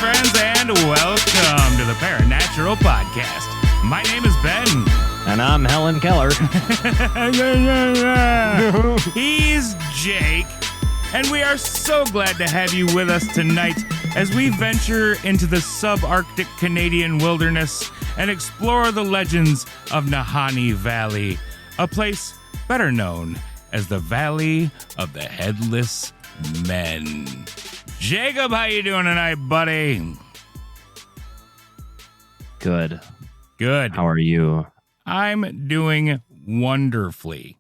friends, and welcome to the Paranatural Podcast. My name is Ben. And I'm Helen Keller. He's Jake. And we are so glad to have you with us tonight as we venture into the subarctic Canadian wilderness and explore the legends of Nahanni Valley, a place better known as the Valley of the Headless Men. Jacob, how you doing tonight, buddy? Good. Good. How are you? I'm doing wonderfully.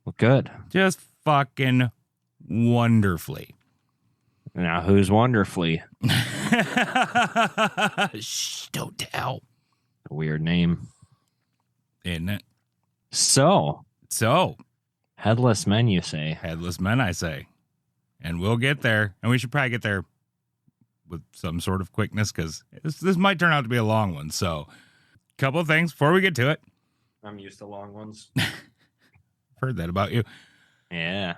Well, good. Just fucking wonderfully. Now, who's wonderfully? Shh, don't tell. A weird name. Isn't it? So, Headless Men, you say? Headless Men, I say. And we'll get there. And we should probably get there with some sort of quickness because this might turn out to be a long one. So, a couple of things before we get to it. I'm used to long ones. Heard that about you. Yeah.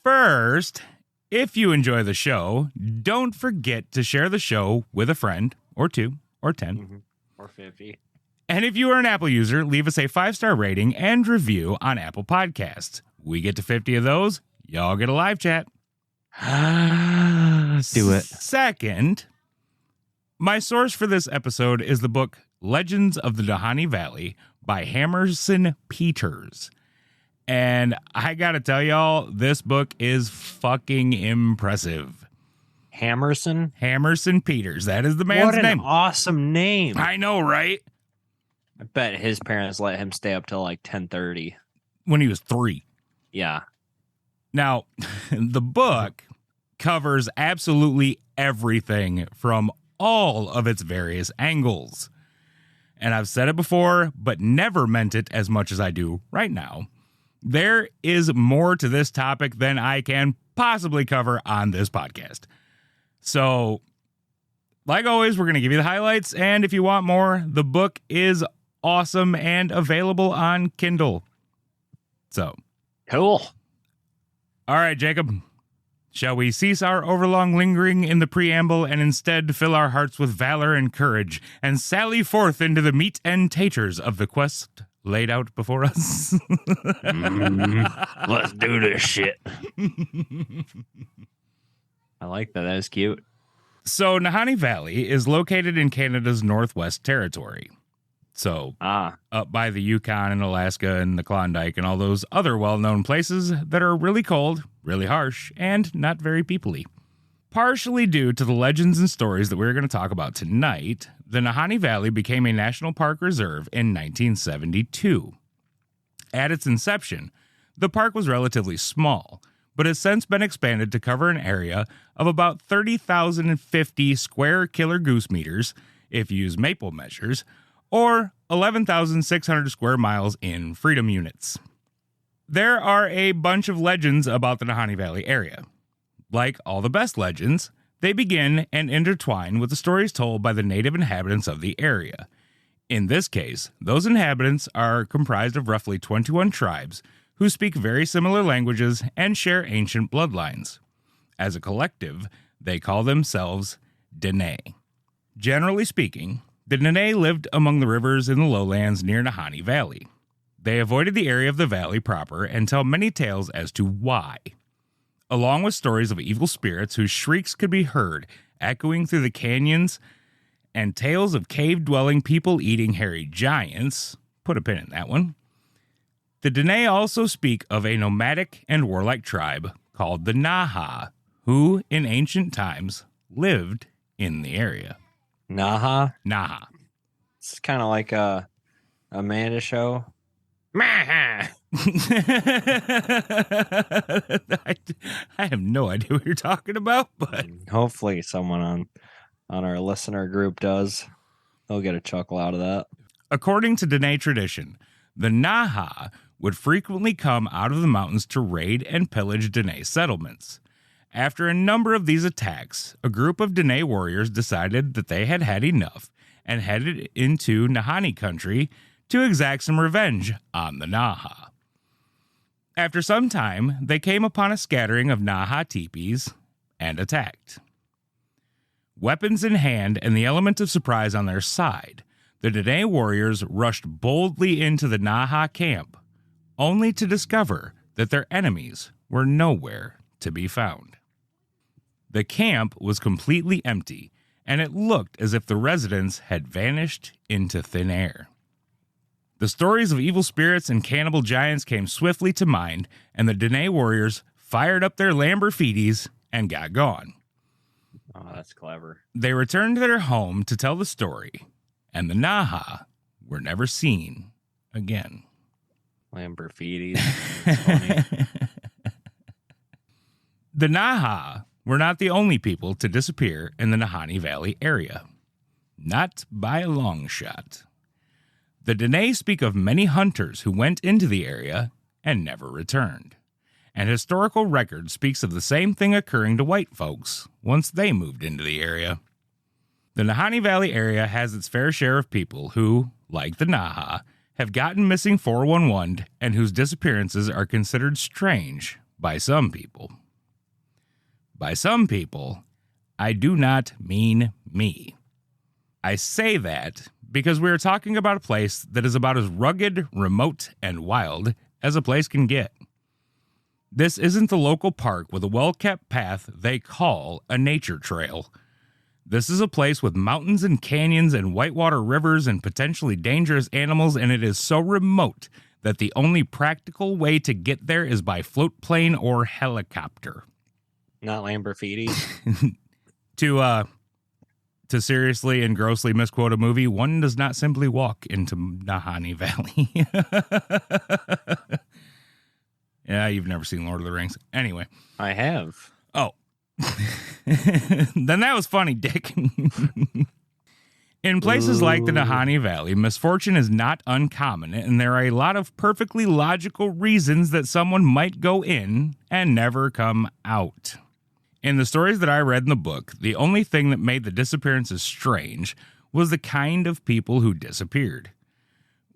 First, if you enjoy the show, don't forget to share the show with a friend, or 2, or 10. Mm-hmm. Or 50. And if you are an Apple user, leave us a 5-star rating and review on Apple Podcasts. We get to 50 of those, y'all get a live chat. Do it. Second, my source for this episode is the book Legends of the Nahanni Valley by Hammerson Peters. And I gotta tell y'all, this book is fucking impressive. Hammerson Peters. That is the man's name. What an awesome name. I know, right? I bet his parents let him stay up till like 10:30. When he was 3. Yeah. Now, the book covers absolutely everything from all of its various angles. And I've said it before, but never meant it as much as I do right now. There is more to this topic than I can possibly cover on this podcast. So, like always, we're going to give you the highlights. And if you want more, the book is awesome and available on Kindle. So, Cool. all right, Jacob, shall we cease our overlong lingering in the preamble and instead fill our hearts with valor and courage and sally forth into the meat and taters of the quest laid out before us? Let's do this shit. I like that. That is cute. So, Nahanni Valley is located in Canada's Northwest Territory. So, up by the Yukon and Alaska and the Klondike and all those other well-known places that are really cold, really harsh, and not very people-y. Partially due to the legends and stories that we're going to talk about tonight, the Nahanni Valley became a National Park Reserve in 1972. At its inception, the park was relatively small, but has since been expanded to cover an area of about 30,050 square killer goose meters, if you use maple measures, or 11,600 square miles in freedom units. There are a bunch of legends about the Nahanni Valley area. Like all the best legends, they begin and intertwine with the stories told by the native inhabitants of the area. In this case, those inhabitants are comprised of roughly 21 tribes who speak very similar languages and share ancient bloodlines. As a collective, they call themselves Dene. Generally speaking, the Dene lived among the rivers in the lowlands near Nahanni Valley. They avoided the area of the valley proper and tell many tales as to why. Along with stories of evil spirits whose shrieks could be heard echoing through the canyons, and tales of cave-dwelling people-eating hairy giants, put a pin in that one, the Dene also speak of a nomadic and warlike tribe called the Naha, who, in ancient times, lived in the area. Naha? Naha. It's kind of like a Amanda show. Maha! I have no idea what you're talking about, but Hopefully someone on our listener group does. They'll get a chuckle out of that. according to Dene tradition, the Naha would frequently come out of the mountains to raid and pillage Dene settlements. After a number of these attacks, a group of Dene warriors decided that they had had enough and headed into Nahanni country to exact some revenge on the Naha. After some time, they came upon a scattering of Naha teepees and attacked. Weapons in hand and the element of surprise on their side, the Dene warriors rushed boldly into the Naha camp, only to discover that their enemies were nowhere to be found. The camp was completely empty, and it looked as if the residents had vanished into thin air. The stories of evil spirits and cannibal giants came swiftly to mind, and the Dene warriors fired up their Lamborghinis and got gone. Oh, that's clever. They returned to their home to tell the story, and the Naha were never seen again. Lamborghinis. Funny. The Naha were not the only people to disappear in the Nahanni Valley area. Not by a long shot. The Dene speak of many hunters who went into the area and never returned. And historical record speaks of the same thing occurring to white folks once they moved into the area. The Nahanni Valley area has its fair share of people who, like the Naha, have gotten missing 411 and whose disappearances are considered strange by some people. By some people, I do not mean me. I say that because we are talking about a place that is about as rugged, remote, and wild as a place can get. This isn't the local park with a well-kept path they call a nature trail. This is a place with mountains and canyons and whitewater rivers and potentially dangerous animals, and it is so remote that the only practical way to get there is by float plane or helicopter. Not Lamborghinis. To seriously and grossly misquote a movie, one does not simply walk into Nahanni Valley. Yeah, you've never seen Lord of the Rings. Anyway. I have. Oh. Then that was funny, Dick. In places like the Nahanni Valley, misfortune is not uncommon, and there are a lot of perfectly logical reasons that someone might go in and never come out. In the stories that I read in the book, the only thing that made the disappearances strange was the kind of people who disappeared.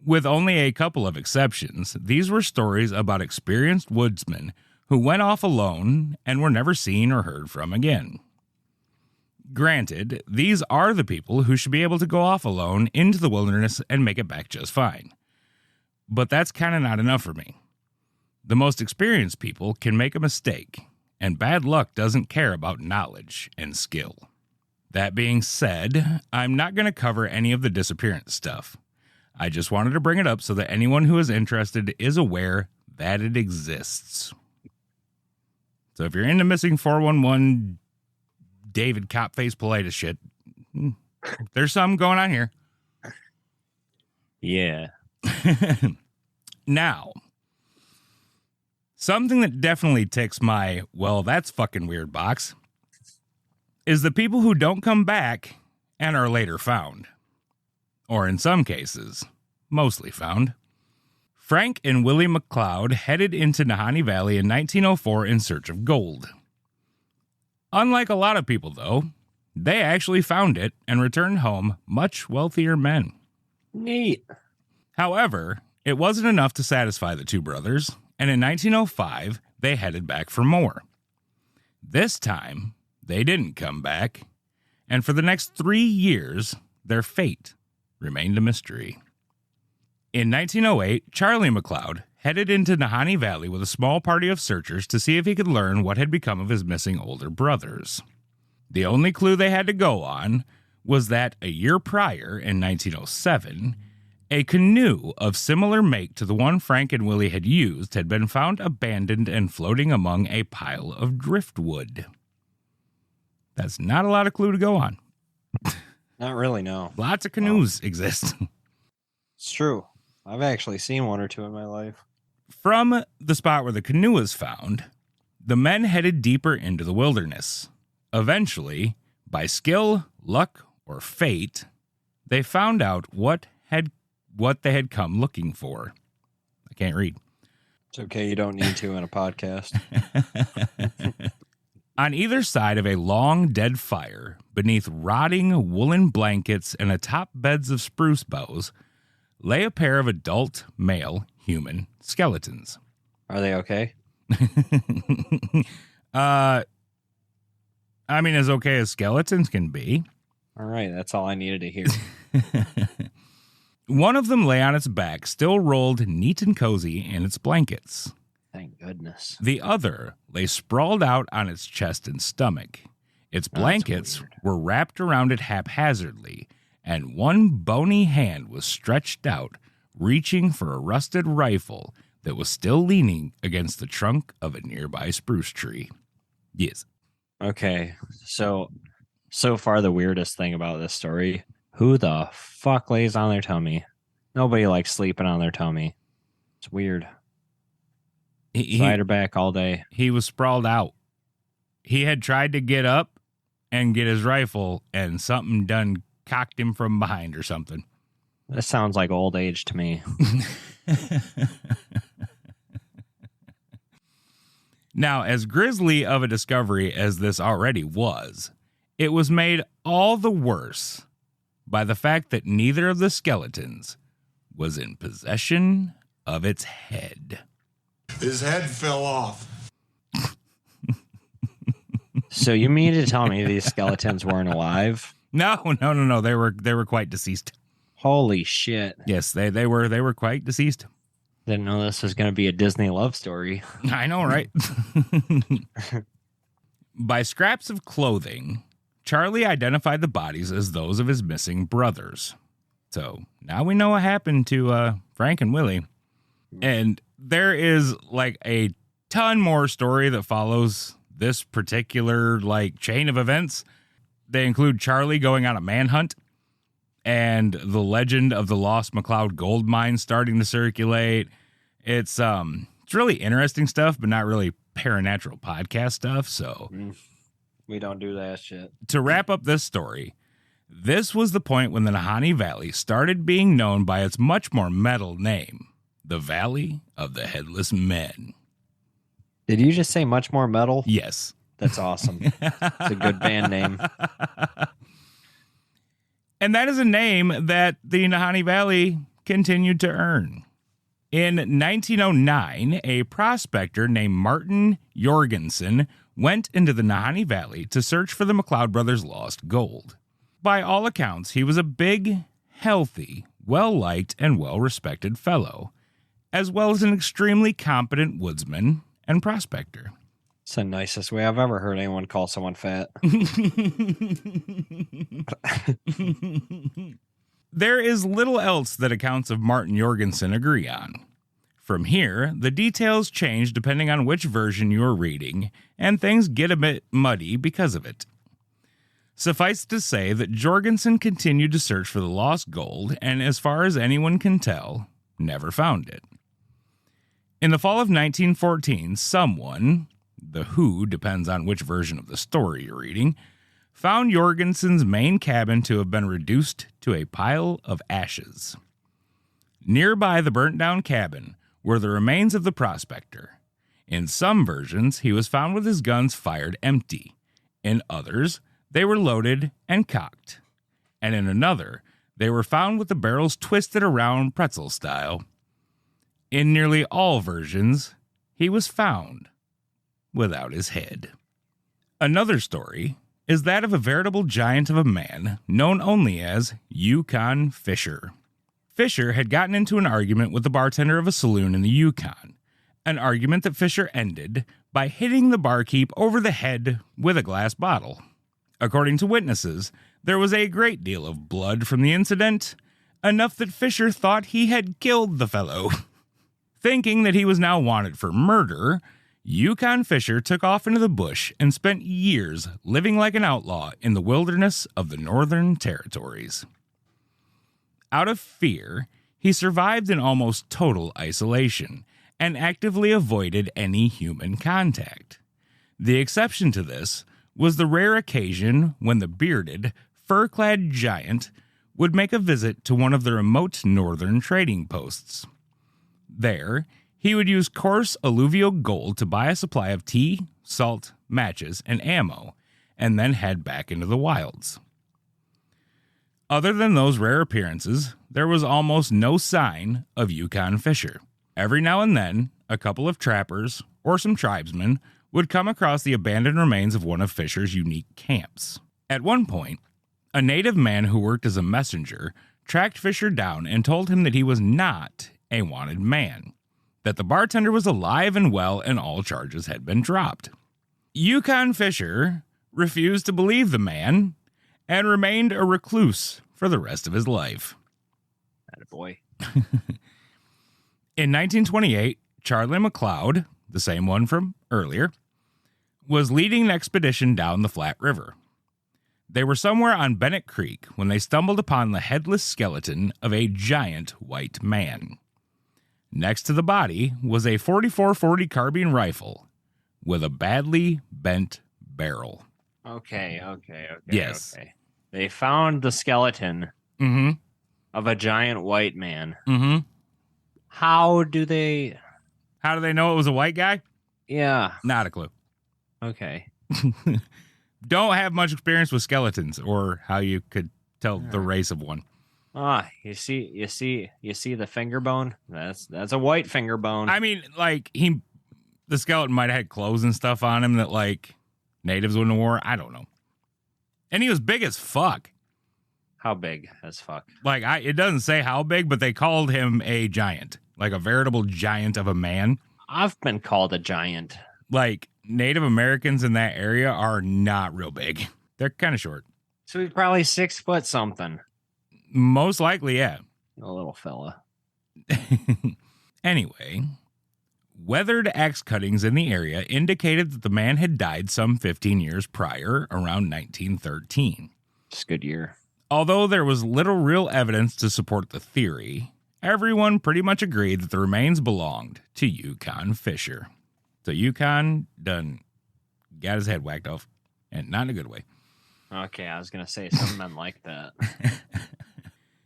With only a couple of exceptions, these were stories about experienced woodsmen who went off alone and were never seen or heard from again. Granted, these are the people who should be able to go off alone into the wilderness and make it back just fine. But that's kind of not enough for me. The most experienced people can make a mistake, and bad luck doesn't care about knowledge and skill. That being said, I'm not going to cover any of the disappearance stuff. I just wanted to bring it up so that anyone who is interested is aware that it exists. So if you're into missing 411 David Copface Politis shit, there's something going on here. Yeah. Now, something that definitely ticks my, well, that's fucking weird box, is the people who don't come back and are later found. Or in some cases, mostly found. Frank and Willie McLeod headed into Nahanni Valley in 1904 in search of gold. Unlike a lot of people, though, they actually found it and returned home much wealthier men. Neat. However, it wasn't enough to satisfy the two brothers, and in 1905, they headed back for more. This time, they didn't come back, and for the next 3 years, their fate remained a mystery. In 1908, Charlie McLeod headed into Nahanni Valley with a small party of searchers to see if he could learn what had become of his missing older brothers. The only clue they had to go on was that a year prior, in 1907, a canoe of similar make to the one Frank and Willie had used had been found abandoned and floating among a pile of driftwood. That's not a lot of clue to go on. Not really, no. Lots of canoes exist. It's true. I've actually seen one or two in my life. From the spot where the canoe was found, the men headed deeper into the wilderness. Eventually, by skill, luck, or fate, they found out what they had come looking for. I can't read. It's okay, you don't need to in a podcast. On either side of a long dead fire, beneath rotting woolen blankets and atop beds of spruce boughs, lay a pair of adult male human skeletons. Are they okay? I mean, as okay as skeletons can be. All right, that's all I needed to hear. One of them lay on its back, still rolled neat and cozy in its blankets. Thank goodness. The other lay sprawled out on its chest and stomach. Its blankets were wrapped around it haphazardly, and one bony hand was stretched out, reaching for a rusted rifle that was still leaning against the trunk of a nearby spruce tree. Yes. Okay, so far the weirdest thing about this story, who the fuck lays on their tummy? Nobody likes sleeping on their tummy. It's weird. Side or back all day. He was sprawled out. He had tried to get up and get his rifle, and something done cocked him from behind or something. This sounds like old age to me. Now, as grisly of a discovery as this already was, it was made all the worse by the fact that neither of the skeletons was in possession of its head. His head fell off. So you mean to tell me these skeletons weren't alive? No. They were quite deceased. Holy shit. Yes, they were quite deceased. Didn't know this was going to be a Disney love story. I know, right? By scraps of clothing, Charlie identified the bodies as those of his missing brothers. So now we know what happened to Frank and Willie. And there is like a ton more story that follows this particular like chain of events. They include Charlie going on a manhunt and the legend of the lost McCloud gold mine starting to circulate. It's really interesting stuff, but not really paranatural podcast stuff. So we don't do that shit. To wrap up this story, this was the point when the Nahanni Valley started being known by its much more metal name, the Valley of the Headless Men. Did you just say much more metal? Yes. That's awesome. It's a good band name. And that is a name that the Nahanni Valley continued to earn. In 1909, a prospector named Martin Jorgensen went into the Nahanni Valley to search for the McCloud brothers' lost gold. By all accounts, he was a big, healthy, well-liked, and well-respected fellow, as well as an extremely competent woodsman and prospector. It's the nicest way I've ever heard anyone call someone fat. There is little else that accounts of Martin Jorgensen agree on. From here, the details change depending on which version you are reading, and things get a bit muddy because of it. Suffice to say that Jorgensen continued to search for the lost gold, and as far as anyone can tell, never found it. In the fall of 1914, someone, the who depends on which version of the story you're reading, found Jorgensen's main cabin to have been reduced to a pile of ashes. Nearby the burnt-down cabin were the remains of the prospector. In some versions, he was found with his guns fired empty. In others, they were loaded and cocked. And in another, they were found with the barrels twisted around pretzel style. In nearly all versions, he was found without his head. Another story is that of a veritable giant of a man known only as Yukon Fisher. Fisher had gotten into an argument with the bartender of a saloon in the Yukon, an argument that Fisher ended by hitting the barkeep over the head with a glass bottle. According to witnesses, there was a great deal of blood from the incident, enough that Fisher thought he had killed the fellow. Thinking that he was now wanted for murder, Yukon Fisher took off into the bush and spent years living like an outlaw in the wilderness of the Northern Territories. Out of fear, he survived in almost total isolation and actively avoided any human contact. The exception to this was the rare occasion when the bearded, fur-clad giant would make a visit to one of the remote northern trading posts. There, he would use coarse alluvial gold to buy a supply of tea, salt, matches, and ammo, and then head back into the wilds. Other than those rare appearances, there was almost no sign of Yukon Fisher. Every now and then, a couple of trappers or some tribesmen would come across the abandoned remains of one of Fisher's unique camps. At one point, a native man who worked as a messenger tracked Fisher down and told him that he was not a wanted man, that the bartender was alive and well and all charges had been dropped. Yukon Fisher refused to believe the man and remained a recluse for the rest of his life. Attaboy. In 1928, Charlie McLeod, the same one from earlier, was leading an expedition down the Flat River. They were somewhere on Bennett Creek when they stumbled upon the headless skeleton of a giant white man. Next to the body was a .44-40 carbine rifle with a badly bent barrel. Okay. Yes. Okay. They found the skeleton of a giant white man. Mm-hmm. How do they know it was a white guy? Yeah. Not a clue. Okay. Don't have much experience with skeletons or how you could tell the race of one. You see the finger bone? That's a white finger bone. I mean, like the skeleton might have had clothes and stuff on him that like natives wouldn't have wore. I don't know. And he was big as fuck. How big as fuck? Like it doesn't say how big, but they called him a giant, like a veritable giant of a man. I've been called a giant. Like Native Americans in that area are not real big. They're kind of short. So he's probably 6 foot something. Most likely, yeah. A little fella. Anyway, weathered axe cuttings in the area indicated that the man had died some 15 years prior, around 1913. It's a good year. Although there was little real evidence to support the theory, everyone pretty much agreed that the remains belonged to Yukon Fisher. So Yukon done got his head whacked off, and not in a good way. Okay, I was going to say some men like that.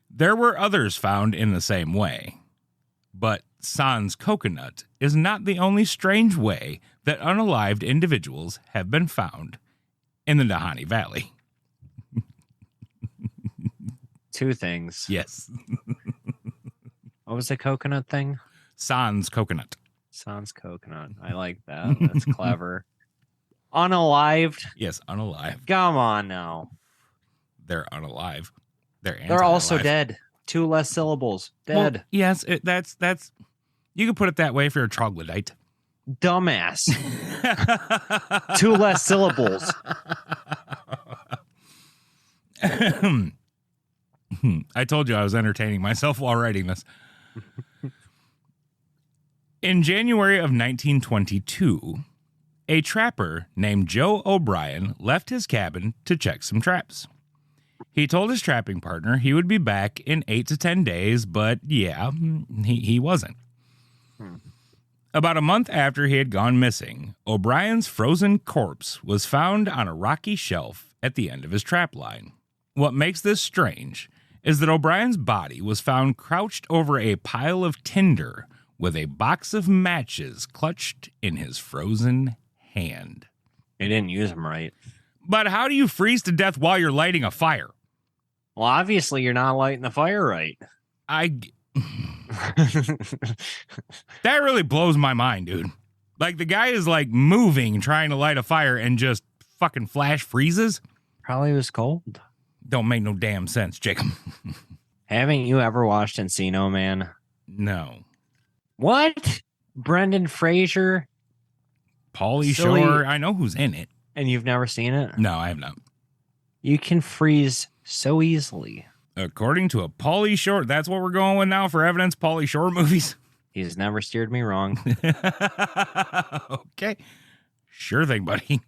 There were others found in the same way, but sans coconut is not the only strange way that unalived individuals have been found in the Nahanni Valley. 2 things. Yes. What was the coconut thing? Sans coconut. Sans coconut. I like that. That's clever. Unalived? Yes, unalive. Come on now. They're unalive. They're also dead. 2 less syllables. Dead. Well, yes, that's. You can put it that way if you're a troglodyte. Dumbass. 2 less syllables. I told you I was entertaining myself while writing this. In January of 1922, a trapper named Joe O'Brien left his cabin to check some traps. He told his trapping partner he would be back in 8 to 10 days, but yeah, he wasn't. About a month after he had gone missing, O'Brien's frozen corpse was found on a rocky shelf at the end of his trap line. What makes this strange is that O'Brien's body was found crouched over a pile of tinder with a box of matches clutched in his frozen hand. They didn't use them right. But how do you freeze to death while you're lighting a fire? Well, obviously you're not lighting the fire right. That really blows my mind, dude. Like, the guy is, like, moving, trying to light a fire, and just fucking flash freezes? Probably was cold. Don't make no damn sense, Jacob. Haven't you ever watched Encino Man? No. What? Brendan Fraser? Pauly Shore? I know who's in it. And you've never seen it? No, I have not. You can freeze so easily. According to a Pauly Shore, that's what we're going with now for evidence, Pauly Shore movies? He's never steered me wrong. Okay. Sure thing, buddy.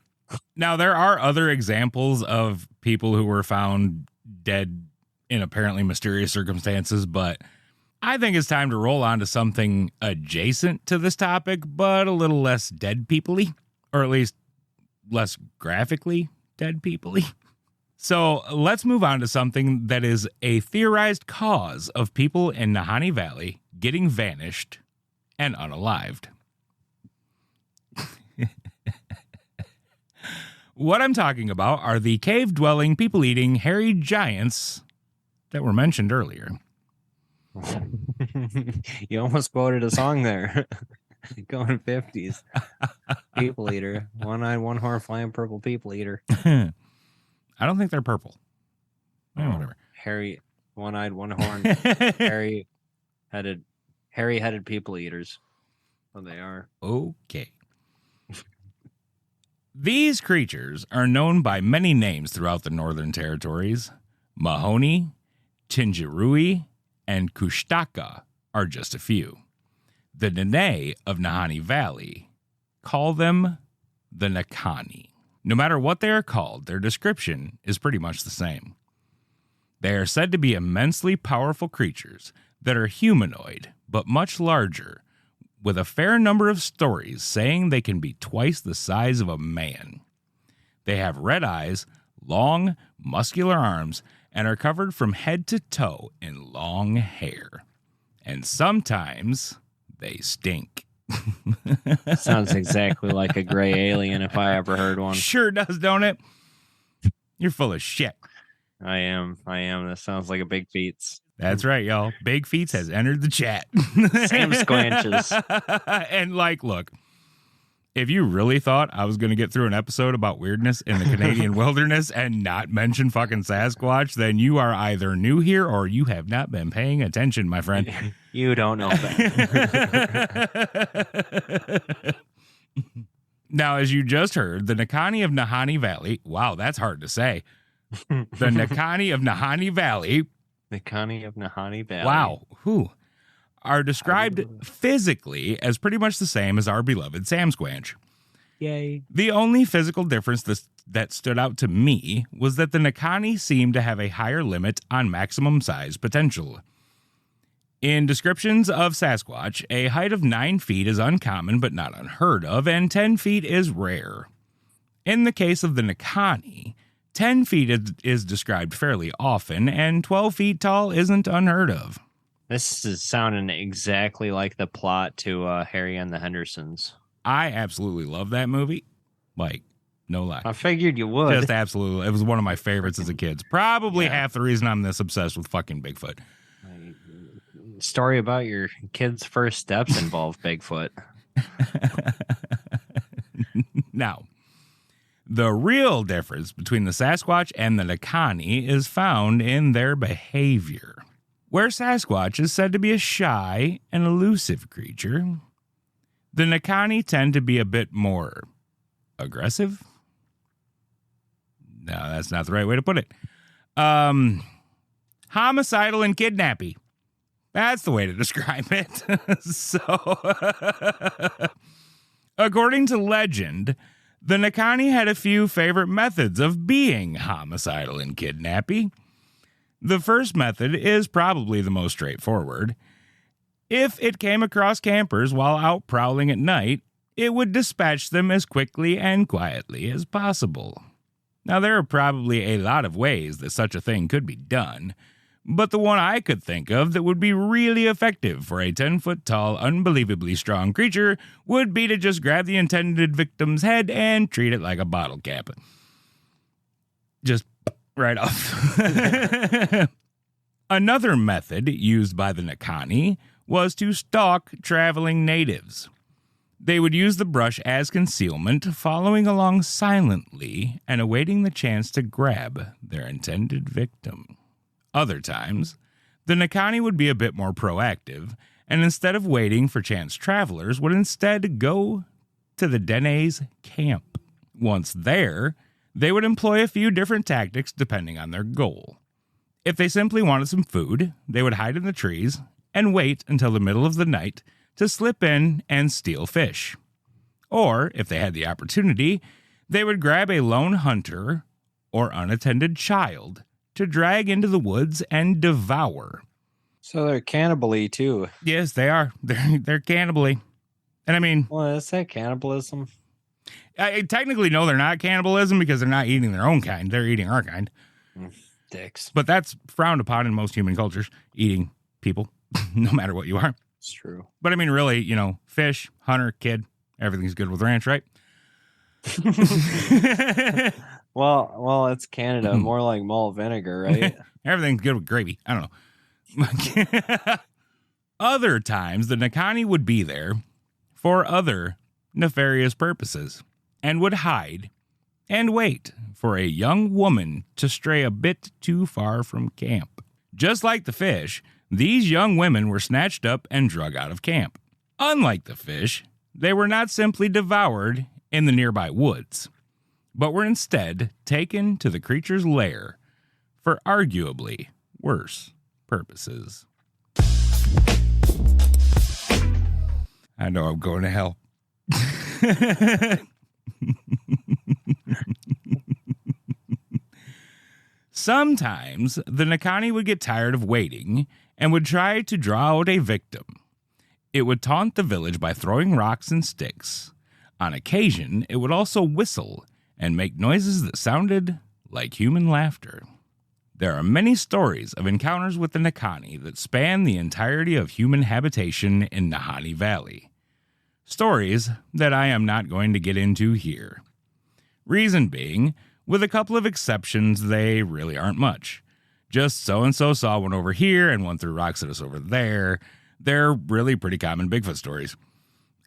Now, there are other examples of people who were found dead in apparently mysterious circumstances, but I think it's time to roll on to something adjacent to this topic, but a little less dead people-y, or at least less graphically dead people-y. So let's move on to something that is a theorized cause of people in Nahanni Valley getting vanished and unalived. What I'm talking about are the cave-dwelling, people-eating, hairy giants that were mentioned earlier. You almost quoted a song there. Going 50s. People eater. One-eyed, one-horn, flying purple people eater. I don't think they're purple. Whatever. Hairy, one-eyed, one-horn, hairy-headed people eaters. Oh, they are. Okay. These creatures are known by many names throughout the Northern Territories. Mahoney, Tinjarui, and Kushtaka are just a few. The Nene of Nahanni Valley call them the Nahanni. No matter what they are called, their description is pretty much the same. They are said to be immensely powerful creatures that are humanoid, but much larger, with a fair number of stories saying they can be twice the size of a man. They have red eyes, long, muscular arms, and are covered from head to toe in long hair. And sometimes they stink. Sounds exactly like a gray alien if I ever heard one. Sure does, don't it? You're full of shit. I am. That sounds like a Big Feats. That's right, y'all. Big Feats has entered the chat. Sam Squanches. And look, if you really thought I was going to get through an episode about weirdness in the Canadian wilderness and not mention fucking Sasquatch, then you are either new here or you have not been paying attention, my friend. You don't know that. Now, as you just heard, the Nahanni of Nahanni Valley, wow, that's hard to say. The Nahanni of Nahanni Valley. Nahanni of Nahanni Valley. Wow. Are described physically as pretty much the same as our beloved Sam Squanch. Yay. The only physical difference that stood out to me was that the Nahanni seemed to have a higher limit on maximum size potential. In descriptions of Sasquatch, a height of 9 feet is uncommon but not unheard of, and 10 feet is rare. In the case of the Nahanni, 10 feet is described fairly often, and 12 feet tall isn't unheard of. This is sounding exactly like the plot to Harry and the Hendersons. I absolutely love that movie. No lie. I figured you would. Just absolutely. It was one of my favorites as a kid. Probably half the reason I'm this obsessed with fucking Bigfoot. Story about your kid's first steps involve Bigfoot. Now, the real difference between the Sasquatch and the Nahanni is found in their behavior. Where Sasquatch is said to be a shy and elusive creature, the Nahanni tend to be a bit more aggressive. No, that's not the right way to put it. Homicidal and kidnapping. That's the way to describe it. According to legend, the Nahanni had a few favorite methods of being homicidal and kidnapping. The first method is probably the most straightforward. If it came across campers while out prowling at night, it would dispatch them as quickly and quietly as possible. Now, there are probably a lot of ways that such a thing could be done, but the one I could think of that would be really effective for a 10-foot-tall, unbelievably strong creature would be to just grab the intended victim's head and treat it like a bottle cap. Just right off. Another method used by the Nahanni was to stalk traveling natives. They would use the brush as concealment, following along silently and awaiting the chance to grab their intended victim. Other times, the Nahanni would be a bit more proactive, and instead of waiting for chance travelers, would instead go to the Dene's camp. Once there, they would employ a few different tactics depending on their goal. If they simply wanted some food, they would hide in the trees and wait until the middle of the night to slip in and steal fish. Or, if they had the opportunity, they would grab a lone hunter or unattended child to drag into the woods and devour. So they're cannibal-y too. Yes, they are. They're cannibal-y. And I mean... Well, is that cannibalism? Technically, no, they're not cannibalism because they're not eating their own kind. They're eating our kind. Dicks. But that's frowned upon in most human cultures, eating people, no matter what you are. It's true. But I mean, really, fish, hunter, kid, everything's good with ranch, right? Well, it's Canada. More like malt vinegar, right? Everything's good with gravy. I don't know. Other times, the Nahanni would be there for other nefarious purposes and would hide and wait for a young woman to stray a bit too far from camp. Just like the fish, these young women were snatched up and drug out of camp. Unlike the fish, they were not simply devoured in the nearby woods, but were instead taken to the creature's lair for arguably worse purposes. I know I'm going to hell. Sometimes the Nahanni would get tired of waiting and would try to draw out a victim. It would taunt the village by throwing rocks and sticks. On occasion, it would also whistle and make noises that sounded like human laughter. There are many stories of encounters with the Nahanni that span the entirety of human habitation in Nahanni Valley. Stories that I am not going to get into here. Reason being, with a couple of exceptions, they really aren't much. Just so-and-so saw one over here and one threw rocks at us over there. They're really pretty common Bigfoot stories.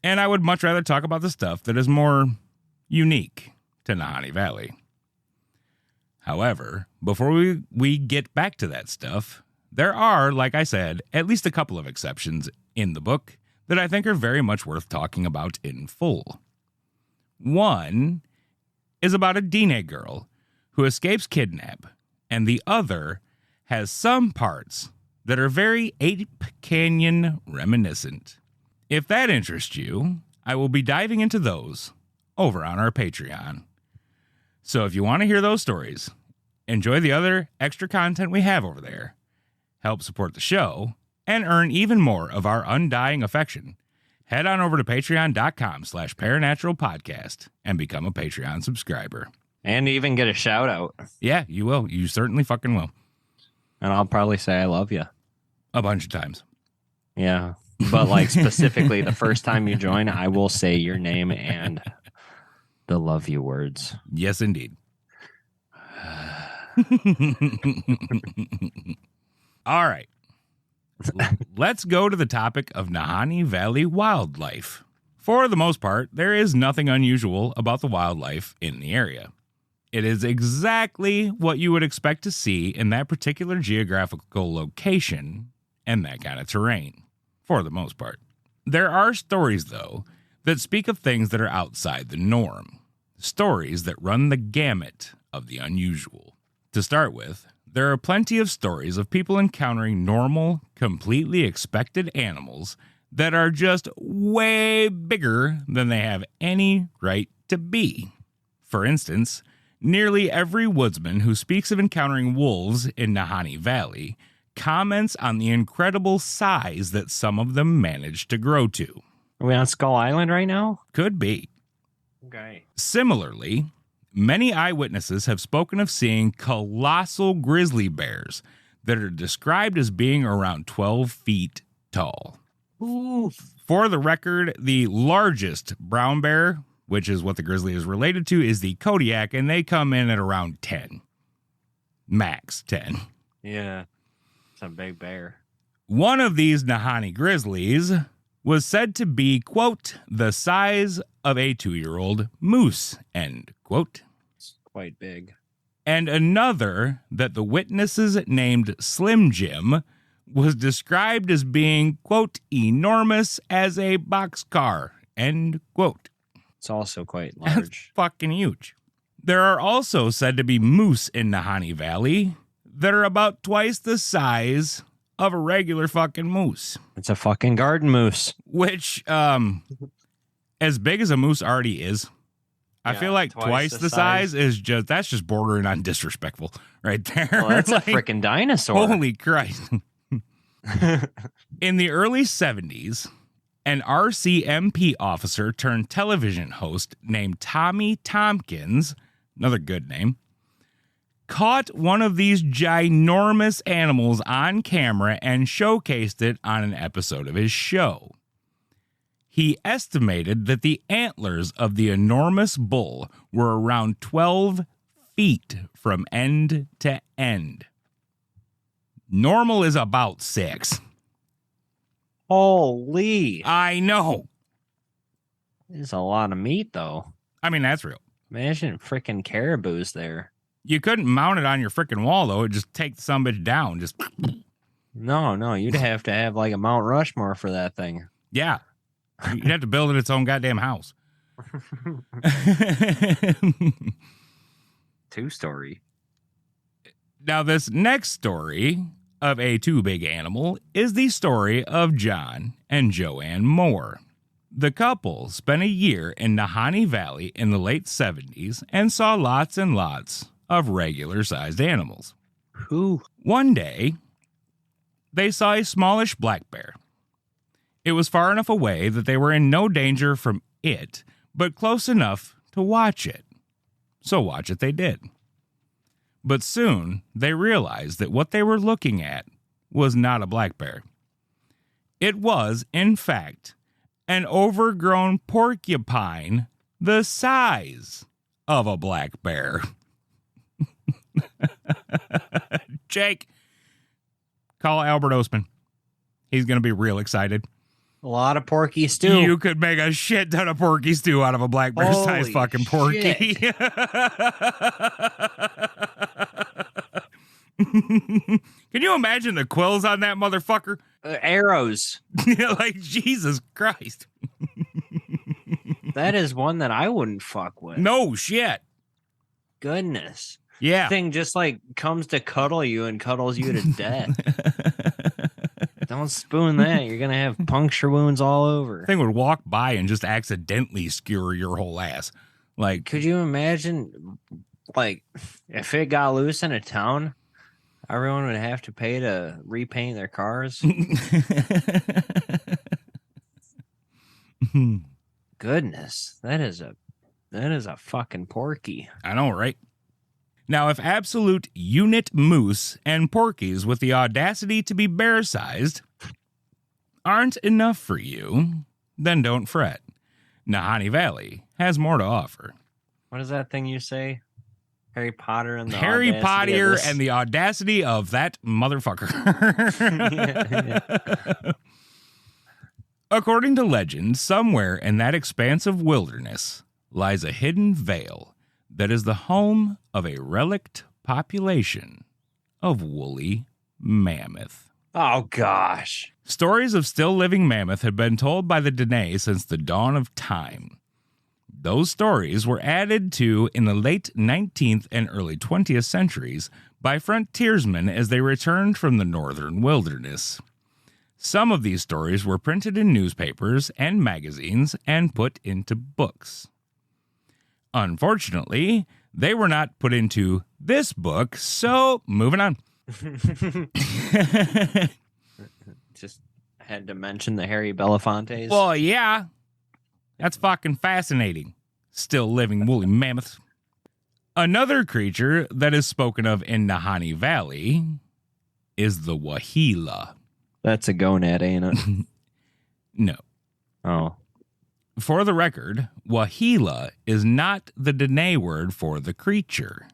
And I would much rather talk about the stuff that is more unique to Nahanni Valley. However, before we get back to that stuff, there are, like I said, at least a couple of exceptions in the book that I think are very much worth talking about in full. One is about a Dene girl who escapes kidnap, and the other has some parts that are very Ape Canyon reminiscent. If that interests you, I will be diving into those over on our Patreon. So if you want to hear those stories, enjoy the other extra content we have over there, help support the show, and earn even more of our undying affection, head on over to patreon.com/paranormalpodcast and become a Patreon subscriber. And even get a shout out. Yeah, you will. You certainly fucking will. And I'll probably say I love you. A bunch of times. Yeah. But like specifically the first time you join, I will say your name and the love you words. Yes, indeed. All right. Let's go to the topic of Nahanni Valley wildlife. For the most part, there is nothing unusual about the wildlife in the area. It is exactly what you would expect to see in that particular geographical location and that kind of terrain, for the most part. There are stories, though, that speak of things that are outside the norm. Stories that run the gamut of the unusual. To start with, there are plenty of stories of people encountering normal, completely expected animals that are just way bigger than they have any right to be. For instance, nearly every woodsman who speaks of encountering wolves in Nahanni Valley comments on the incredible size that some of them manage to grow to. Are we on Skull Island right now? Could be. Okay. Similarly, many eyewitnesses have spoken of seeing colossal grizzly bears that are described as being around 12 feet tall. Ooh. For the record, the largest brown bear, which is what the grizzly is related to, is the Kodiak, and they come in at around 10. Max 10. Yeah. It's a big bear. One of these Nahanni grizzlies was said to be, quote, the size of a 2-year-old moose, end quote. It's quite big. And another that the witnesses named Slim Jim was described as being, quote, enormous as a boxcar, end quote. It's also quite That's large. fucking huge. There are also said to be moose in Nahanni Valley that are about twice the size of a regular fucking moose. It's a fucking garden moose. Which, as big as a moose already is, I feel like twice the size is that's just bordering on disrespectful right there. Well, that's like, a freaking dinosaur. Holy Christ. In the early 70s, an RCMP officer turned television host named Tommy Tompkins, another good name, caught one of these ginormous animals on camera and showcased it on an episode of his show. He estimated that the antlers of the enormous bull were around 12 feet from end to end. Normal is about 6. Holy. I know. It's a lot of meat, though. I mean, that's real. Imagine freaking caribou's there. You couldn't mount it on your freaking wall, though. It'd just take some bitch down. Just No, you'd have to have like a Mount Rushmore for that thing. Yeah. You'd have to build it its own goddamn house. 2-story. Now, this next story of a too big animal is the story of John and Joanne Moore. The couple spent a year in Nahanni Valley in the late 70s and saw lots and lots of regular-sized animals. Who? One day, they saw a smallish black bear. It was far enough away that they were in no danger from it, but close enough to watch it. So watch it they did. But soon, they realized that what they were looking at was not a black bear. It was, in fact, an overgrown porcupine the size of a black bear. Jake, call Albert Ostman. He's going to be real excited. A lot of porky stew. You could make a shit ton of porky stew out of a black bear size fucking porky. Can you imagine the quills on that motherfucker? Arrows. Like, Jesus Christ. That is one that I wouldn't fuck with. No shit. Goodness. Yeah. Thing just like comes to cuddle you and cuddles you to death. Don't spoon that. You're going to have puncture wounds all over. Thing would walk by and just accidentally skewer your whole ass. Like, could you imagine, like, if it got loose in a town, everyone would have to pay to repaint their cars? Goodness, that is a fucking porky. I know, right? Now, if absolute unit moose and porkies with the audacity to be bear-sized aren't enough for you, then don't fret. Nahanni Valley has more to offer. What is that thing you say? Harry Potter and the Harry Potter and the audacity of that motherfucker. According to legend, somewhere in that expanse of wilderness lies a hidden vale that is the home of a relict population of woolly mammoth. Oh, gosh. Stories of still living mammoth have been told by the Dene since the dawn of time. Those stories were added to in the late 19th and early 20th centuries by frontiersmen as they returned from the northern wilderness. Some of these stories were printed in newspapers and magazines and put into books. Unfortunately, they were not put into this book, so moving on. Just had to mention the Harry Belafontes. Well, yeah. That's fucking fascinating. Still living woolly mammoths. Another creature that is spoken of in Nahanni Valley is the wahila. That's a gonad, ain't it? No. Oh. For the record, wahila is not the Dene word for the creature.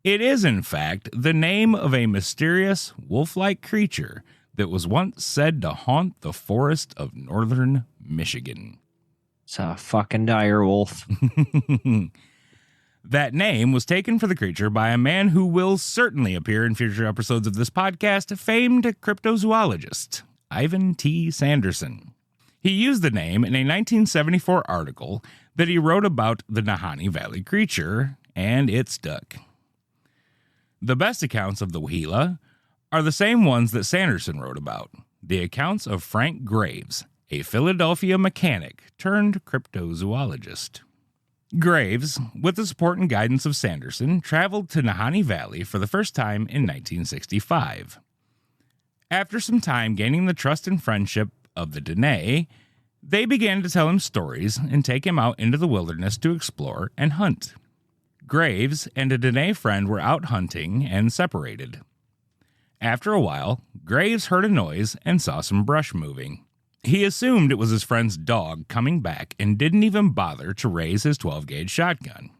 It is, in fact, the name of a mysterious wolf-like creature that was once said to haunt the forest of northern Michigan. It's a fucking dire wolf. That name was taken for the creature by a man who will certainly appear in future episodes of this podcast, famed cryptozoologist Ivan T. Sanderson. He used the name in a 1974 article that he wrote about the Nahanni Valley creature, and it stuck. The best accounts of the wahila are the same ones that Sanderson wrote about, the accounts of Frank Graves, a Philadelphia mechanic turned cryptozoologist. Graves, with the support and guidance of Sanderson, traveled to Nahanni Valley for the first time in 1965. After some time gaining the trust and friendship of the Dene, they began to tell him stories and take him out into the wilderness to explore and hunt. Graves and a Dene friend were out hunting and separated. After a while, Graves heard a noise and saw some brush moving. He assumed it was his friend's dog coming back and didn't even bother to raise his 12-gauge shotgun.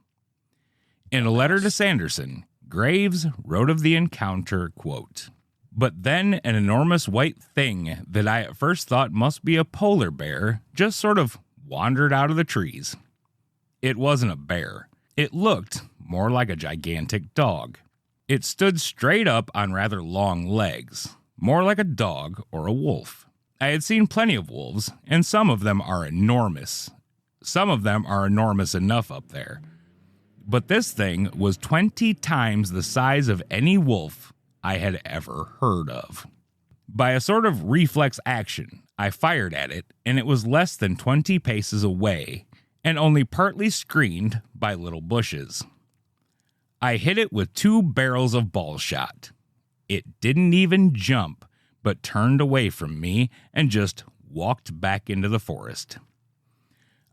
In a letter to Sanderson, Graves wrote of the encounter, quote, "But then an enormous white thing that I at first thought must be a polar bear just sort of wandered out of the trees. It wasn't a bear. It looked more like a gigantic dog. It stood straight up on rather long legs, more like a dog or a wolf. I had seen plenty of wolves, and some of them are enormous. Some of them are enormous enough up there. But this thing was 20 times the size of any wolf I had ever heard of. By a sort of reflex action, I fired at it, and it was less than 20 paces away, and only partly screened by little bushes. I hit it with 2 barrels of ball shot. It didn't even jump, but turned away from me and just walked back into the forest.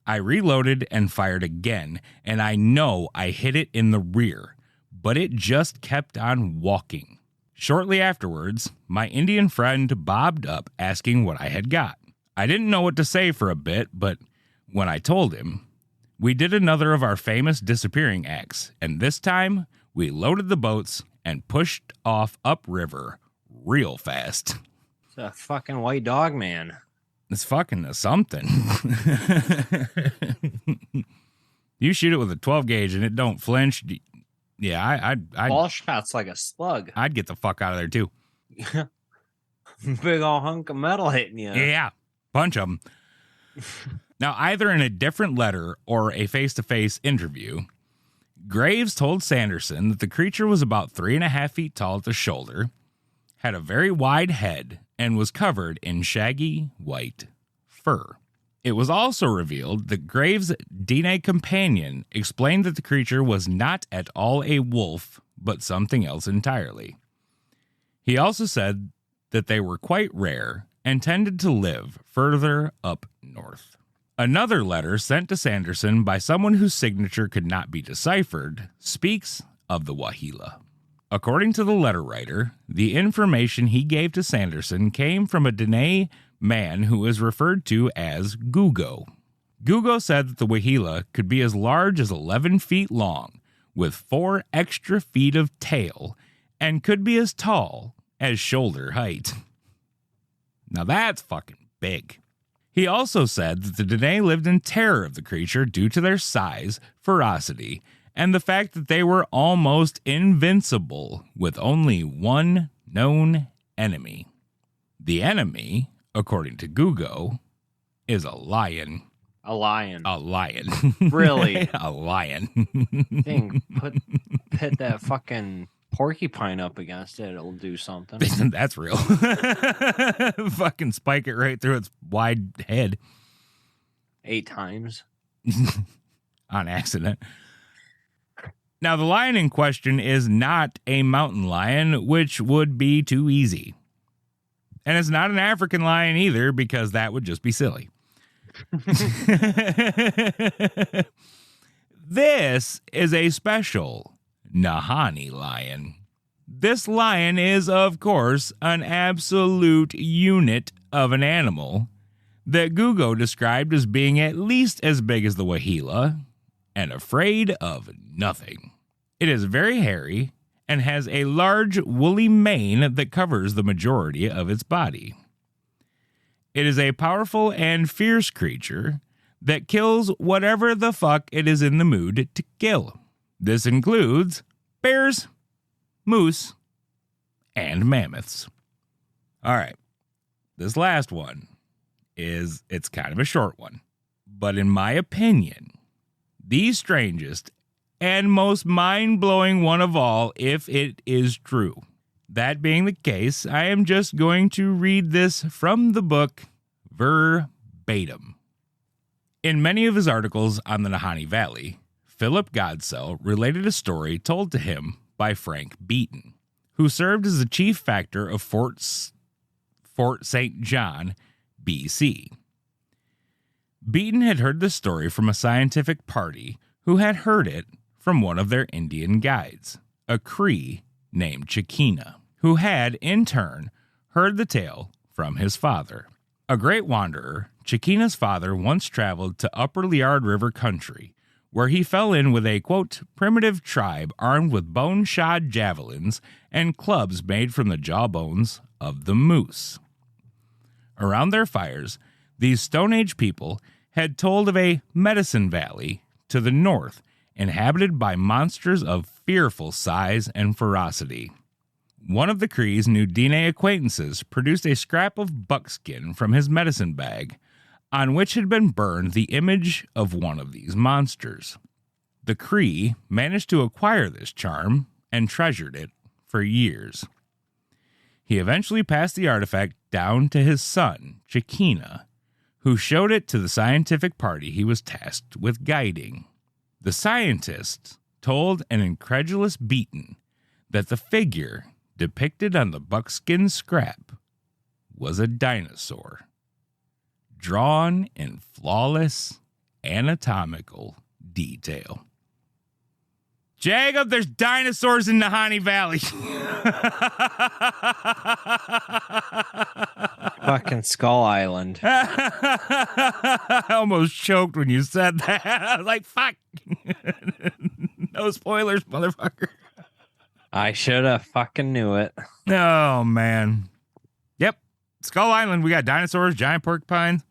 I reloaded and fired again, and I know I hit it in the rear, but it just kept on walking. Shortly afterwards, my Indian friend bobbed up asking what I had got. I didn't know what to say for a bit, but when I told him, we did another of our famous disappearing acts, and this time we loaded the boats and pushed off upriver real fast. It's a fucking white dog, man. It's fucking something. You shoot it with a 12 gauge and it don't flinch. Yeah, I'd ball shot's like a slug. I'd get the fuck out of there too. Big old hunk of metal hitting you. Yeah, bunch of them. Now, either in a different letter or a face-to-face interview, Graves told Sanderson that the creature was about 3.5 feet tall at the shoulder, had a very wide head, and was covered in shaggy white fur. It was also revealed that Graves' DNA companion explained that the creature was not at all a wolf, but something else entirely. He also said that they were quite rare and tended to live further up north. Another letter sent to Sanderson by someone whose signature could not be deciphered speaks of the Wahila. According to the letter writer, the information he gave to Sanderson came from a Dene man who is referred to as Gugo. Gugo said that the Wahila could be as large as 11 feet long, with 4 extra feet of tail, and could be as tall as shoulder height. Now that's fucking big. He also said that the Dene lived in terror of the creature due to their size, ferocity, and the fact that they were almost invincible with only one known enemy. The enemy, according to Gugo, is a lion. A lion. A lion. Really? A lion. Thing, put that fucking porcupine up against it, it'll do something. That's real. Fucking spike it right through its wide head. 8 times. On accident. Now, the lion in question is not a mountain lion, which would be too easy. And it's not an African lion either, because that would just be silly. This is a special Nahanni lion. This lion is, of course, an absolute unit of an animal that Gugo described as being at least as big as the Wahila and afraid of nothing. It is very hairy and has a large woolly mane that covers the majority of its body. It is a powerful and fierce creature that kills whatever the fuck it is in the mood to kill. This includes bears, moose, and mammoths. All right, this last one it's kind of a short one, but in my opinion, the strangest and most mind-blowing one of all, if it is true. That being the case, I am just going to read this from the book verbatim. In many of his articles on the Nahanni Valley, Philip Godsell related a story told to him by Frank Beaton, who served as the chief factor of Fort St. John, B.C. Beaton had heard the story from a scientific party who had heard it from one of their Indian guides, a Cree named Chikina, who had, in turn, heard the tale from his father. A great wanderer, Chikina's father once traveled to Upper Liard River country, where he fell in with a, quote, primitive tribe armed with bone-shod javelins and clubs made from the jawbones of the moose. Around their fires, these Stone Age people had told of a medicine valley to the north, inhabited by monsters of fearful size and ferocity. One of the Cree's new DNA acquaintances produced a scrap of buckskin from his medicine bag, on which had been burned the image of one of these monsters. The Cree managed to acquire this charm and treasured it for years. He eventually passed the artifact down to his son, Chikina, who showed it to the scientific party he was tasked with guiding. The scientist told an incredulous Beaton that the figure depicted on the buckskin scrap was a dinosaur, drawn in flawless anatomical detail. Jacob, there's dinosaurs in Nahanni Valley. Fucking Skull Island. I almost choked when you said that. I was like, fuck. No spoilers, motherfucker. I should have fucking knew it. Oh, man. Yep. Skull Island, we got dinosaurs, giant porcupines.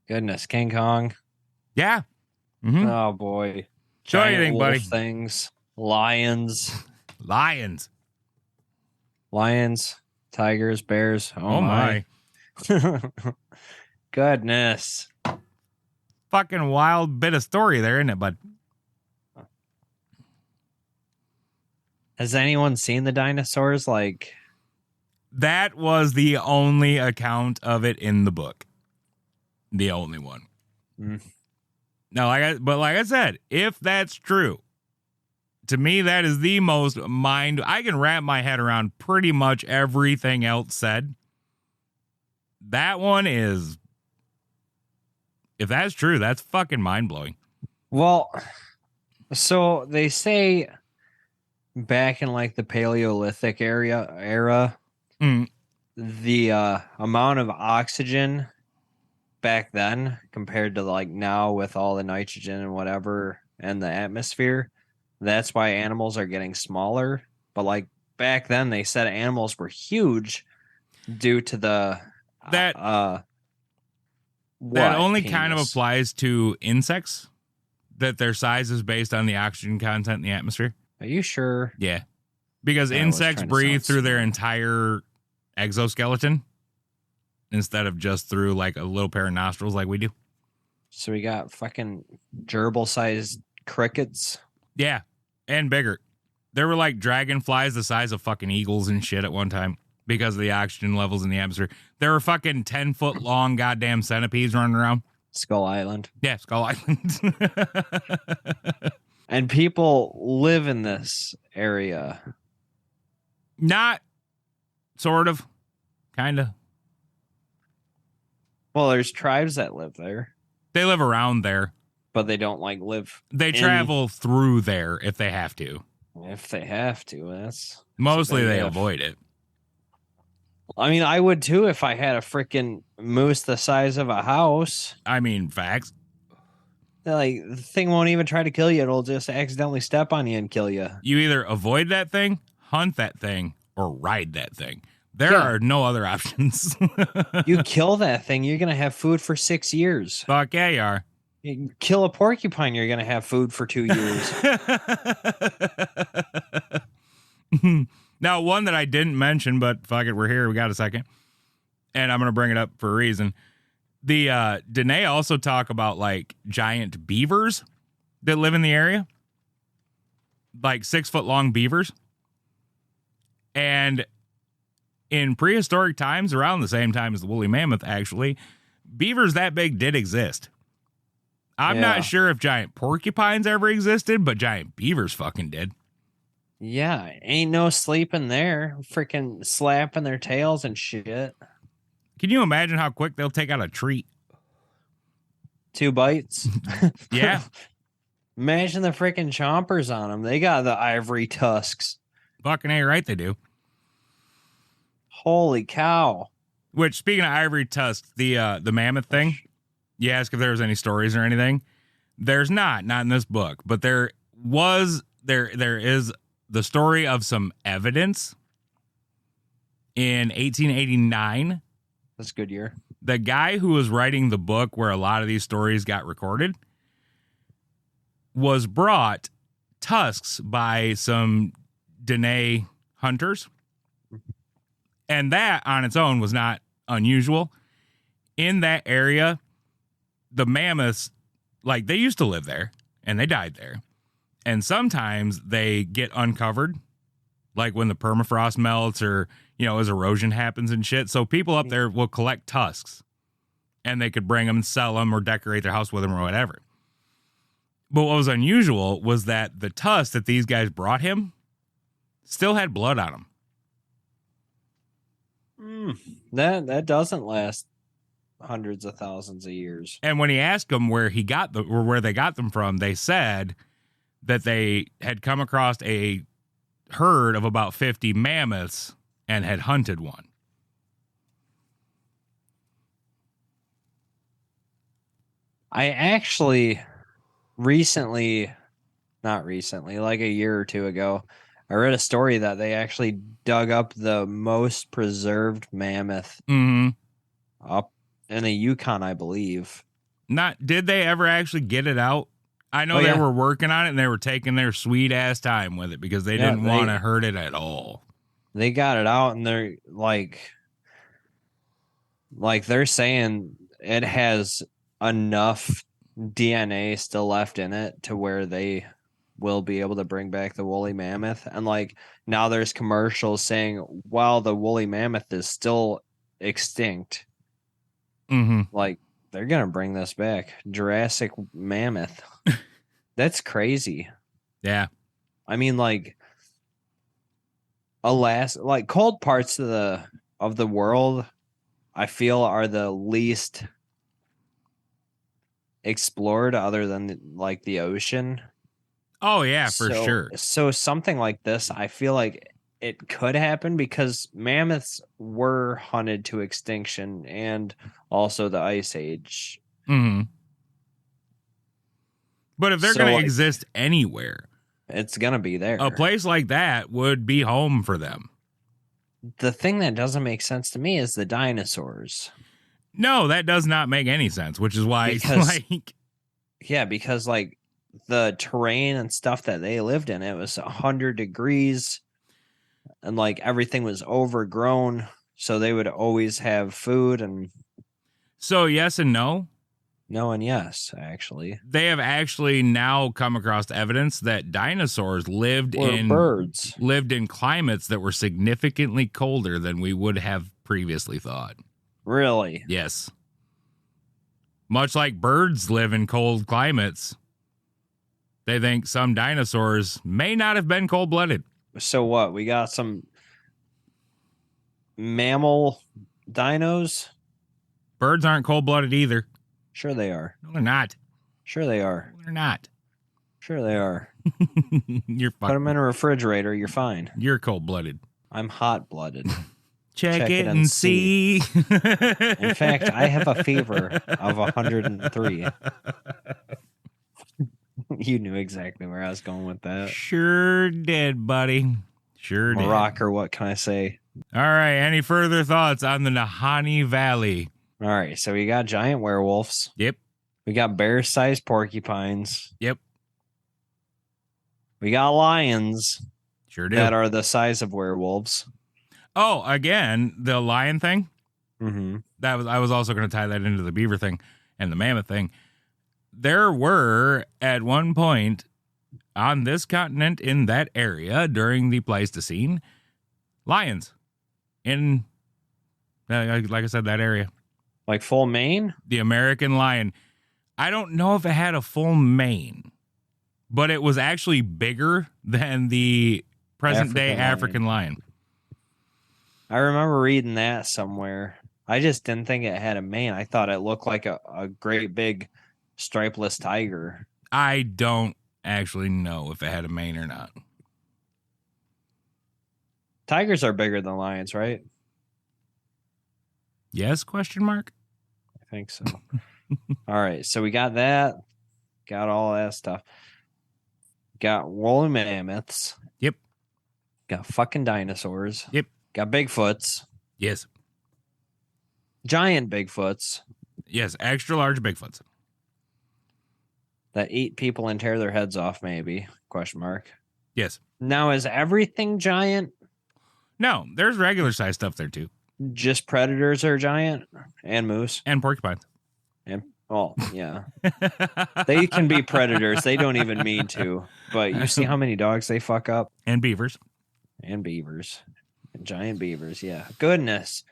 Goodness, King Kong. Yeah. Mm-hmm. Oh, boy. Show Giant anything, buddy. things. Lions. Lions. Tigers, bears. Oh my. Goodness. Fucking wild bit of story there, isn't it, bud? Has anyone seen the dinosaurs? Like, that was the only account of it in the book. The only one. Mm. No, like I said, if that's true, to me that is the most I can wrap my head around pretty much everything else said. That one is, if that's true, that's fucking mind-blowing. well, so they say back in like the Paleolithic era, the amount of oxygen back then compared to like now with all the nitrogen and whatever and the atmosphere, that's why animals are getting smaller. But like back then they said animals were huge due to the that only kind of applies to insects, that their size is based on the oxygen content in the atmosphere. Are you sure? Yeah, because insects breathe through their entire exoskeleton instead of just through like a little pair of nostrils like we do. So we got fucking gerbil-sized crickets. Yeah, and bigger. There were like dragonflies the size of fucking eagles and shit at one time because of the oxygen levels in the atmosphere. There were fucking 10-foot long goddamn centipedes running around. Skull Island. Yeah, Skull Island. And people live in this area. Not sort of, kind of. Well, there's tribes that live there, They live around there. but they don't like live. They travel through there if they have to. If they have to, that's Mostly they avoid it. I mean, I would too if I had a freaking moose the size of a house. I mean, facts. Like, the thing won't even try to kill you. It'll just accidentally step on you and kill you. You either avoid that thing, hunt that thing, or ride that thing. There are no other options. You kill that thing, you're going to have food for 6 years. Fuck yeah, you are. You kill a porcupine, you're going to have food for 2 years. Now, one that I didn't mention, but fuck it, we're here. We got a second. And I'm going to bring it up for a reason. The Danae also talk about like giant beavers that live in the area. Like 6-foot long beavers. And in prehistoric times, around the same time as the woolly mammoth, actually, beavers that big did exist. I'm not sure if giant porcupines ever existed, but giant beavers fucking did. Yeah, ain't no sleeping there. Freaking slapping their tails and shit. Can you imagine how quick they'll take out a tree? 2 bites. Yeah. Imagine the freaking chompers on them. They got the ivory tusks. Fucking A, right they do. Holy cow. Which, speaking of ivory tusks, the mammoth thing, you ask if there was any stories or anything. There's not in this book, but there is the story of some evidence in 1889. That's a good year. the guy who was writing the book where a lot of these stories got recorded was brought tusks by some Dene hunters. And that on its own was not unusual. In that area, the mammoths, like, they used to live there and they died there. And sometimes they get uncovered, like when the permafrost melts or, you know, as erosion happens and shit. So people up there will collect tusks and they could bring them and sell them or decorate their house with them or whatever. But what was unusual was that the tusks that these guys brought him still had blood on them. That doesn't last hundreds of thousands of years. And when he asked them where he got where they got them from, they said that they had come across a herd of about 50 mammoths and had hunted one. I actually not recently, like a year or two ago, I read a story that they actually dug up the most preserved mammoth up in the Yukon, I believe. Did they ever actually get it out? I know they were working on it and they were taking their sweet ass time with it because they didn't want to hurt it at all. They got it out and they're like they're saying it has enough DNA still left in it to where they will be able to bring back the woolly mammoth. And like now there's commercials saying while the woolly mammoth is still extinct, like they're gonna bring this back. Jurassic mammoth. That's crazy. Yeah. I mean, like like cold parts of the world I feel are the least explored other than like the ocean. Oh yeah, for sure. So something like this, I feel like it could happen because mammoths were hunted to extinction and also the Ice Age. But if they're going to exist anywhere, it's going to be there. A place like that would be home for them. The thing that doesn't make sense to me is the dinosaurs. No, that does not make any sense, which is why because like the terrain and stuff that they lived in, it was 100 degrees and like everything was overgrown. So they would always have food. And so yes and no. No and yes, actually. They have actually now come across evidence that dinosaurs lived in climates that were significantly colder than we would have previously thought. Really? Yes. Much like birds live in cold climates, they think some dinosaurs may not have been cold-blooded. So what? We got some mammal dinos? Birds aren't cold-blooded either. Sure they are. No, they're not. Sure they are. No, they're not. Sure they are. You're fucked. Put them in a refrigerator, you're fine. You're cold-blooded. I'm hot-blooded. Check it and see. In fact, I have a fever of 103. You knew exactly where I was going with that. Sure did, buddy. Sure did. Rocker, what can I say? All right. Any further thoughts on the Nahanni Valley? All right. So we got giant werewolves. Yep. We got bear-sized porcupines. Yep. We got lions. Sure do. That are the size of werewolves. Oh, again, the lion thing. I was also going to tie that into the beaver thing and the mammoth thing. There were at one point on this continent in that area during the Pleistocene lions in, like I said, that area. Like full mane? The American lion. I don't know if it had a full mane, but it was actually bigger than the present day African lion. I remember reading that somewhere. I just didn't think it had a mane. I thought it looked like a great big stripeless tiger. I don't actually know if it had a mane or not. Tigers are bigger than lions, right? Yes, question mark? I think so. All right, so we got that. Got all that stuff. Got woolly mammoths. Yep. Got fucking dinosaurs. Yep. Got Bigfoots. Yes. Giant Bigfoots. Yes, extra large Bigfoots. That eat people and tear their heads off, maybe? Question mark. Yes. Now, is everything giant? No, there's regular size stuff there too. Just predators are giant? And moose? And porcupines. And yeah. They can be predators. They don't even mean to. But you see how many dogs they fuck up? And beavers. And beavers. And giant beavers, yeah. Goodness.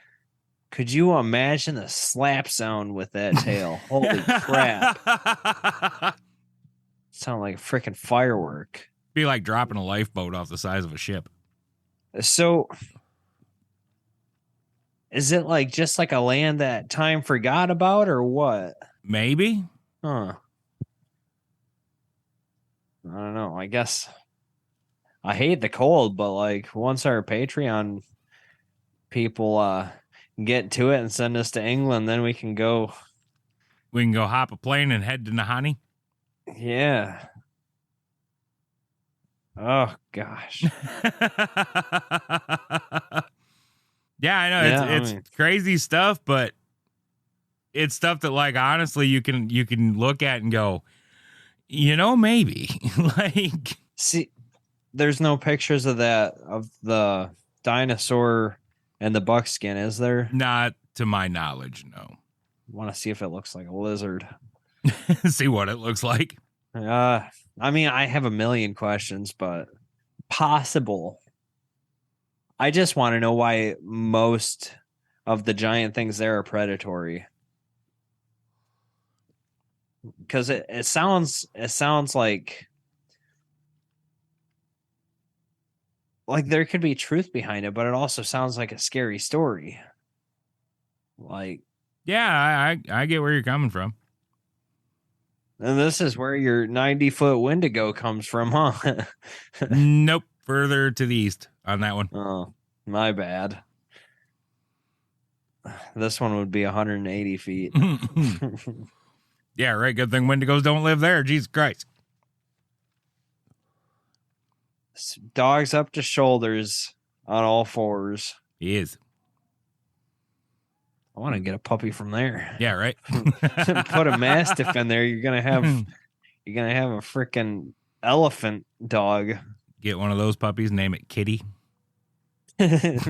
Could you imagine the slap sound with that tail? Holy crap. Sound like a freaking firework. Be like dropping a lifeboat off the size of a ship. So, is it like just like a land that time forgot about or what? Maybe. Huh. I don't know. I guess I hate the cold, but like once our Patreon people get to it and send us to England, then we can go. We can go hop a plane and head to Nahanni. Yeah. Oh gosh. Yeah, I know. Yeah, it's crazy stuff, but it's stuff that, like, honestly, you can look at and go, maybe. Like, see, there's no pictures of the dinosaur and the buckskin, is there? Not to my knowledge, no. I want to see if it looks like a lizard. See what it looks like. I mean, I have a million questions, but possible. I just want to know why most of the giant things there are predatory. Because it sounds like there could be truth behind it, but it also sounds like a scary story. Like, yeah, I get where you're coming from. And this is where your 90-foot Wendigo comes from, huh? Nope. Further to the east on that one. Oh, my bad. This one would be 180 feet. Yeah, right. Good thing Wendigos don't live there. Jesus Christ. Dogs up to shoulders on all fours. He is. I want to get a puppy from there. Yeah, right. Put a mastiff in there. You're gonna have a freaking elephant dog. Get one of those puppies, name it Kitty. Mr.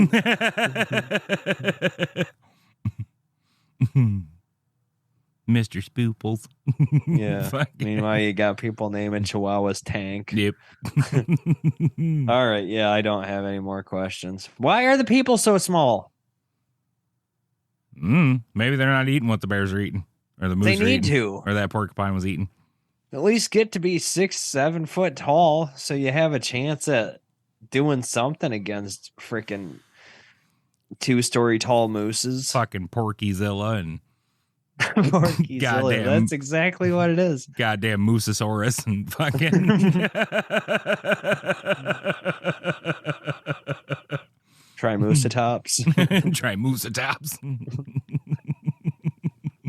Spooples. Yeah. Meanwhile, you got people naming Chihuahuas Tank. Yep. All right. Yeah, I don't have any more questions. Why are the people so small? Maybe they're not eating what the bears are eating, or the moose. They need eating, to, or that porcupine was eating. At least get to be 6-7 foot tall, so you have a chance at doing something against freaking 2-story tall mooses. Fucking Porkyzilla and Porkyzilla. Goddamn. That's exactly what it is. Goddamn Moososaurus and fucking. Triceratops. Triceratops.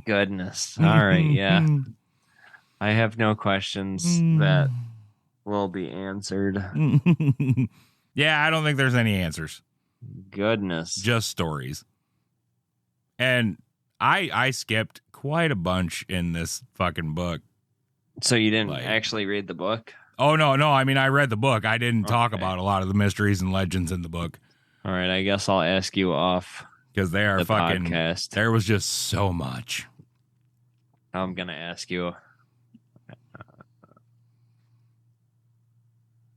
Goodness. All right. Yeah. I have no questions that will be answered. Yeah, I don't think there's any answers. Goodness. Just stories. And I skipped quite a bunch in this fucking book. So you didn't actually read the book? Oh, no. I mean, I read the book. I didn't talk about a lot of the mysteries and legends in the book. All right, I guess I'll ask you off. Because they are the fucking podcast. There was just so much. I'm gonna ask you.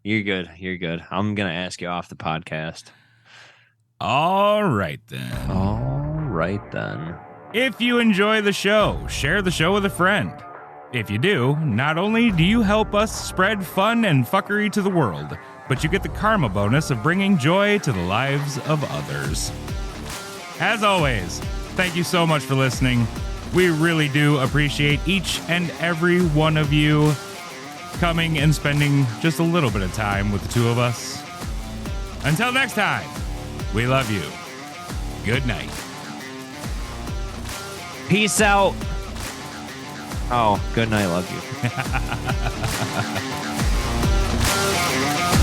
You're good. I'm gonna ask you off the podcast. All right then. If you enjoy the show, share the show with a friend. If you do, not only do you help us spread fun and fuckery to the world, but you get the karma bonus of bringing joy to the lives of others. As always, thank you so much for listening. We really do appreciate each and every one of you coming and spending just a little bit of time with the two of us. Until next time, we love you. Good night. Peace out. Oh, good night. Love you.